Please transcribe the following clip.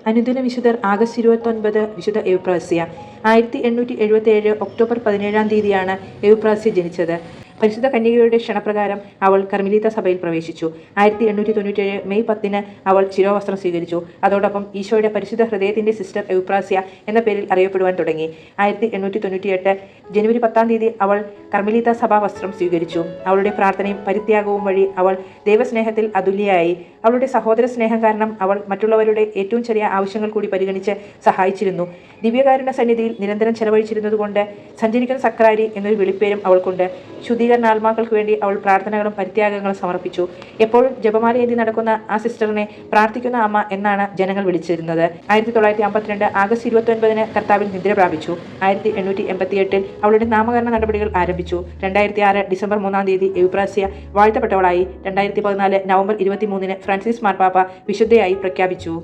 അനുദിന വിശുദ്ധർ ആഗസ്റ്റ് 29 വിശുദ്ധ എവുപ്രാസ്യ. 1877 ഒക്ടോബർ 17 എവുപ്രാസ്യ ജനിച്ചത്. പരിശുദ്ധ കന്യകയുടെ ക്ഷണപ്രകാരം അവൾ കർമ്മലീത്ത സഭയിൽ പ്രവേശിച്ചു. 1897 മെയ് 10 അവൾ ശിരോവസ്ത്രം സ്വീകരിച്ചു. അതോടൊപ്പം ഈശോയുടെ പരിശുദ്ധ ഹൃദയത്തിന്റെ സിസ്റ്റർ എവുപ്രാസ്യ എന്ന പേരിൽ അറിയപ്പെടുവാൻ തുടങ്ങി. 1898 ജനുവരി 10 അവൾ കർമ്മലീത്ത സഭാ വസ്ത്രം സ്വീകരിച്ചു. അവളുടെ പ്രാർത്ഥനയും പരിത്യാഗവും വഴി അവൾ ദൈവസ്നേഹത്തിൽ അതുല്യയായി. അവളുടെ സഹോദര സ്നേഹം കാരണം അവൾ മറ്റുള്ളവരുടെ ഏറ്റവും ചെറിയ ആവശ്യങ്ങൾ കൂടി പരിഗണിച്ച് സഹായിച്ചിരുന്നു. ദിവ്യകാരുണ്യ സന്നിധിയിൽ നിരന്തരം ചെലവഴിച്ചിരുന്നതുകൊണ്ട് സഞ്ചരിക്കുന്ന സക്രാരി എന്നൊരു വിളിപ്പേരും അവൾക്കുണ്ട്. ശുദ്ധീകരണ ആത്മാക്കൾക്ക് വേണ്ടി അവൾ പ്രാർത്ഥനകളും പരിത്യാഗങ്ങളും സമർപ്പിച്ചു. എപ്പോഴും ജപമാലയേന്തി നടക്കുന്ന ആ സിസ്റ്ററിനെ പ്രാർത്ഥിക്കുന്ന അമ്മ എന്നാണ് ജനങ്ങൾ വിളിച്ചിരുന്നത്. 1952 ആഗസ്റ്റ് 29 കർത്താവിൽ നിദ്ര പ്രാപിച്ചു. 1888 അവളുടെ നാമകരണ നടപടികൾ ആരംഭിച്ചു. 2006 ഡിസംബർ 3 എവുപ്രാസ്യ വാഴ്ത്തപ്പെട്ടവളായി. 2014 നവംബർ 23 ഫ്രാൻസിസ് മാർപ്പാപ്പ വിശുദ്ധയായി പ്രഖ്യാപിച്ചു.